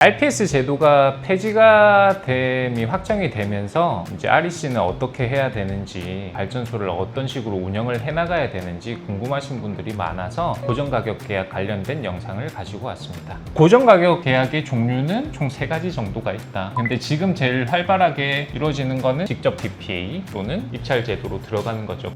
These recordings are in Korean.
RPS 제도가 폐지가 됨이 확정이 되면서 이제 REC는 어떻게 해야 되는지, 발전소를 어떤 식으로 운영을 해나가야 되는지 궁금하신 분들이 많아서 고정가격 계약 관련된 영상을 가지고 왔습니다. 고정가격 계약의 종류는 총 3가지 정도가 있다. 근데 지금 제일 활발하게 이루어지는 거는 직접 PPA 또는 입찰 제도로 들어가는 거죠.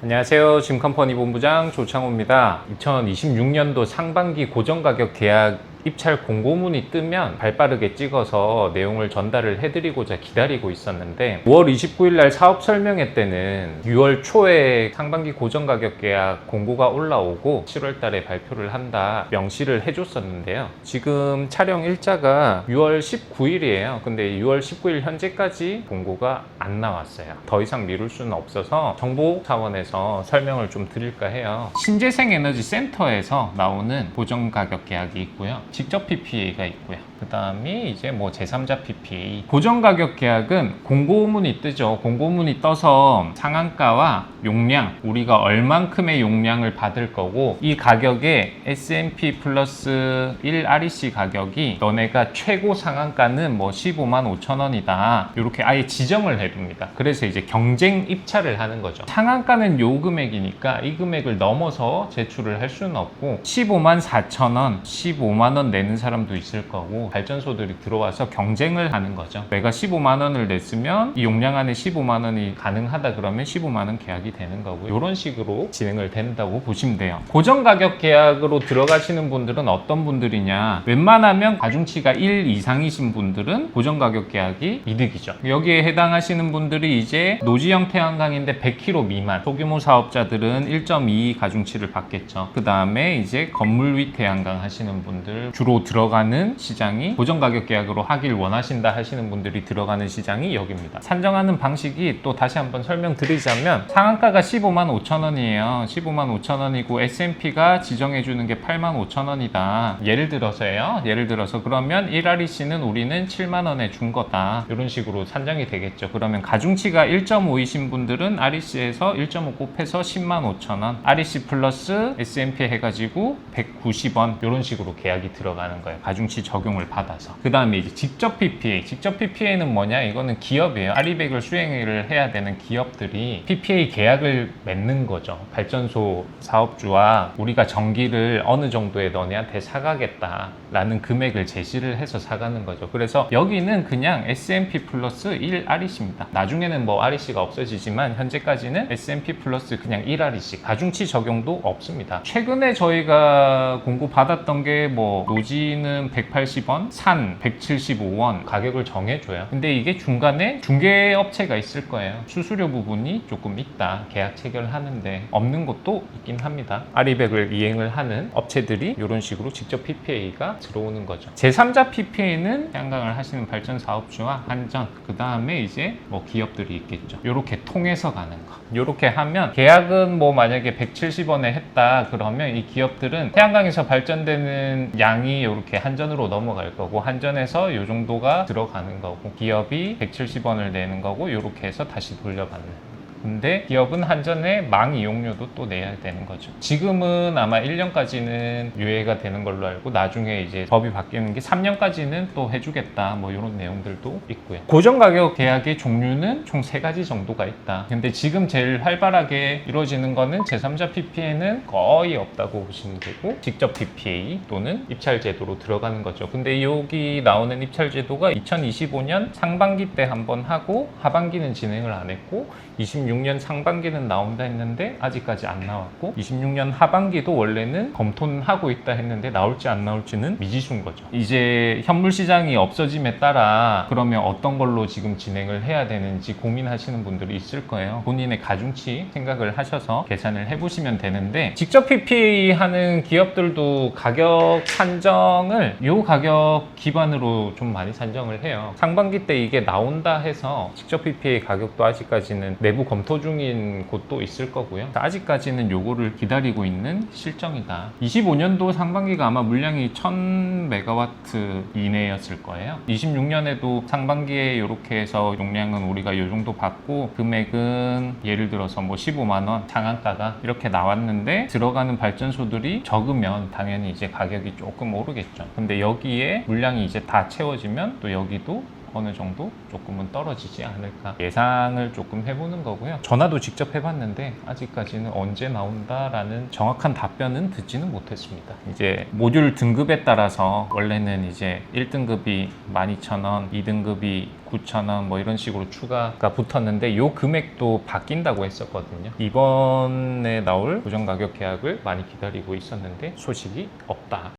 안녕하세요. 짐컴퍼니 본부장 조창호입니다. 2026년도 상반기 고정가격 계약 입찰 공고문이 뜨면 발빠르게 찍어서 내용을 전달을 해드리고자 기다리고 있었는데 5월 29일 날 사업 설명회 때는 6월 초에 상반기 고정가격 계약 공고가 올라오고 7월 달에 발표를 한다 명시를 해줬었는데요. 지금 촬영 일자가 6월 19일이에요. 근데 6월 19일 현재까지 공고가 안 나왔어요. 더 이상 미룰 수는 없어서 정보 차원에서 설명을 좀 드릴까 해요. 신재생에너지센터에서 나오는 고정가격 계약이 있고요. 직접 PPA가 있고요. 그 다음이 이제 제3자 PPA. 고정가격 계약은 공고문이 뜨죠. 공고문이 떠서 상한가와 용량, 우리가 얼만큼의 용량을 받을 거고, 이 가격에 S&P 플러스 1 REC 가격이 너네가 최고 상한가는 15만 5천 원이다. 이렇게 아예 지정을 해둡니다. 그래서 이제 경쟁 입찰을 하는 거죠. 상한가는 요 금액이니까 이 금액을 넘어서 제출을 할 수는 없고 15만 4천 원, 15만 원 내는 사람도 있을 거고 발전소들이 들어와서 경쟁을 하는 거죠. 내가 15만 원을 냈으면 이 용량 안에 15만 원이 가능하다 그러면 15만 원 계약이 되는 거고, 이런 식으로 진행을 된다고 보시면 돼요. 고정가격 계약으로 들어가시는 분들은 어떤 분들이냐, 웬만하면 가중치가 1 이상이신 분들은 고정가격 계약이 이득이죠. 여기에 해당하시는 분들이 이제 노지형 태양광인데 100kW 미만 소규모 사업자들은 1.2 가중치를 받겠죠. 그 다음에 이제 건물 위 태양광 하시는 분들, 주로 들어가는 시장이 고정가격 계약으로 하길 원하신다 하시는 분들이 들어가는 시장이 여기입니다. 산정하는 방식이 또 다시 한번 설명드리자면, 상한가가 15만 5천 원이에요. 15만 5천 원이고 S&P가 지정해주는 게 8만 5천 원이다. 예를 들어서 그러면 1REC는 우리는 7만 원에 준 거다. 이런 식으로 산정이 되겠죠. 그러면 가중치가 1.5이신 분들은 REC에서 1.5 곱해서 10만 5천 원, REC 플러스 S&P 해가지고 190원, 이런 식으로 계약이 들어가는 거예요. 가중치 적용을 받아서. 그 다음에 이제 직접 PPA. 직접 PPA는 뭐냐? 이거는 기업이에요. RE100을 수행을 해야 되는 기업들이 PPA 계약을 맺는 거죠. 발전소 사업주와 우리가 전기를 어느 정도에 너네한테 사가겠다 라는 금액을 제시를 해서 사가는 거죠. 그래서 여기는 그냥 S&P 플러스 1 REC입니다. 나중에는 REC가 없어지지만 현재까지는 S&P 플러스 그냥 1 REC. 가중치 적용도 없습니다. 최근에 저희가 공고 받았던 게 노지는 180원, 산 175원 가격을 정해줘요. 근데 이게 중간에 중개업체가 있을 거예요. 수수료 부분이 조금 있다. 계약 체결하는데 없는 것도 있긴 합니다. RE100을 이행을 하는 업체들이 이런 식으로 직접 PPA가 들어오는 거죠. 제3자 PPA는 태양광을 하시는 발전 사업주와 한전, 그 다음에 이제 기업들이 있겠죠. 이렇게 통해서 가는 거. 이렇게 하면 계약은 만약에 170원에 했다 그러면 이 기업들은 태양광에서 발전되는 양이 이렇게 한전으로 넘어갈 거고, 한전에서 이 정도가 들어가는 거고, 기업이 170원을 내는 거고, 이렇게 해서 다시 돌려받는. 근데 기업은 한전에 망 이용료도 또 내야 되는 거죠. 지금은 아마 1년까지는 유예가 되는 걸로 알고, 나중에 이제 법이 바뀌는 게 3년까지는 또 해주겠다, 이런 내용들도 있고요. 고정가격 계약의 종류는 총 3가지 정도가 있다. 근데 지금 제일 활발하게 이루어지는 거는 제3자 PPA는 거의 없다고 보시면 되고, 직접 PPA 또는 입찰 제도로 들어가는 거죠. 근데 여기 나오는 입찰 제도가 2025년 상반기 때 한번 하고 하반기는 진행을 안 했고, 26년 상반기는 나온다 했는데 아직까지 안 나왔고, 26년 하반기도 원래는 검토는 하고 있다 했는데 나올지 안 나올지는 미지수인 거죠. 이제 현물 시장이 없어짐에 따라 그러면 어떤 걸로 지금 진행을 해야 되는지 고민하시는 분들이 있을 거예요. 본인의 가중치 생각을 하셔서 계산을 해보시면 되는데, 직접 PPA 하는 기업들도 가격 산정을 이 가격 기반으로 좀 많이 산정을 해요. 상반기 때 이게 나온다 해서 직접 PPA 가격도 아직까지는 내부 검토 검토 중인 곳도 있을 거고요. 아직까지는 요거를 기다리고 있는 실정이다. 25년도 상반기가 아마 물량이 1000메가와트 이내였을 거예요. 26년에도 상반기에 이렇게 해서 용량은 우리가 이 정도 받고 금액은 예를 들어서 뭐 15만 원 상한가가 이렇게 나왔는데 들어가는 발전소들이 적으면 당연히 이제 가격이 조금 오르겠죠. 근데 여기에 물량이 이제 다 채워지면 또 여기도 어느 정도 조금은 떨어지지 않을까 예상을 조금 해보는 거고요. 전화도 직접 해봤는데 아직까지는 언제 나온다라는 정확한 답변은 듣지는 못했습니다. 이제 모듈 등급에 따라서 원래는 이제 1등급이 12,000원, 2등급이 9,000원 뭐 이런 식으로 추가가 붙었는데 요 금액도 바뀐다고 했었거든요. 이번에 나올 고정가격 계약을 많이 기다리고 있었는데 소식이 없다.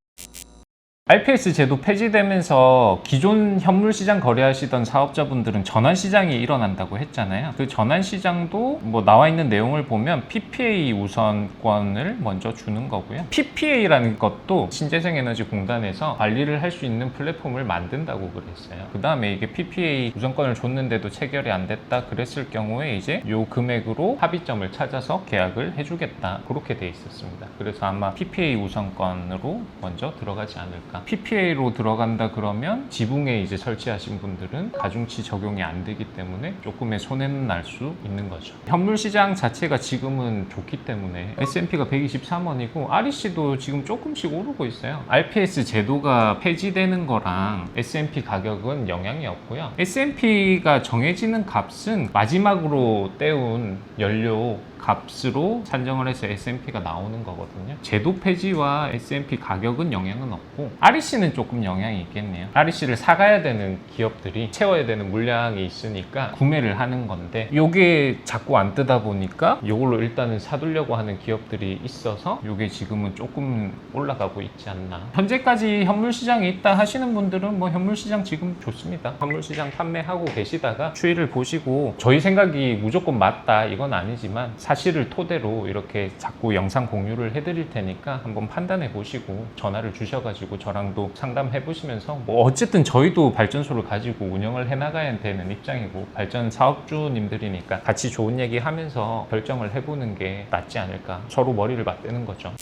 RPS 제도 폐지되면서 기존 현물시장 거래하시던 사업자분들은 전환시장이 일어난다고 했잖아요. 그 전환시장도 뭐 나와 있는 내용을 보면 PPA 우선권을 먼저 주는 거고요. PPA라는 것도 신재생에너지공단에서 관리를 할 수 있는 플랫폼을 만든다고 그랬어요. 그 다음에 이게 PPA 우선권을 줬는데도 체결이 안 됐다 그랬을 경우에 이제 요 금액으로 합의점을 찾아서 계약을 해주겠다 그렇게 돼 있었습니다. 그래서 아마 PPA 우선권으로 먼저 들어가지 않을까. PPA로 들어간다 그러면 지붕에 이제 설치하신 분들은 가중치 적용이 안 되기 때문에 조금의 손해는 날 수 있는 거죠. 현물 시장 자체가 지금은 좋기 때문에 S&P가 123원이고 REC도 지금 조금씩 오르고 있어요. RPS 제도가 폐지되는 거랑 S&P 가격은 영향이 없고요. S&P가 정해지는 값은 마지막으로 떼운 연료 값으로 산정을 해서 S&P가 나오는 거거든요. 제도 폐지와 S&P 가격은 영향은 없고 REC는 조금 영향이 있겠네요. REC를 사가야 되는 기업들이 채워야 되는 물량이 있으니까 구매를 하는 건데 요게 자꾸 안 뜨다 보니까 요걸로 일단은 사두려고 하는 기업들이 있어서 요게 지금은 조금 올라가고 있지 않나. 현재까지 현물시장에 있다 하시는 분들은 뭐 현물시장 지금 좋습니다. 현물시장 판매하고 계시다가 추이를 보시고 저희 생각이 무조건 맞다 이건 아니지만 사실을 토대로 이렇게 자꾸 영상 공유를 해드릴 테니까 한번 판단해 보시고 전화를 주셔가지고 저랑도 상담해 보시면서 뭐 어쨌든 저희도 발전소를 가지고 운영을 해나가야 되는 입장이고 발전 사업주님들이니까 같이 좋은 얘기 하면서 결정을 해보는 게 낫지 않을까. 서로 머리를 맞대는 거죠.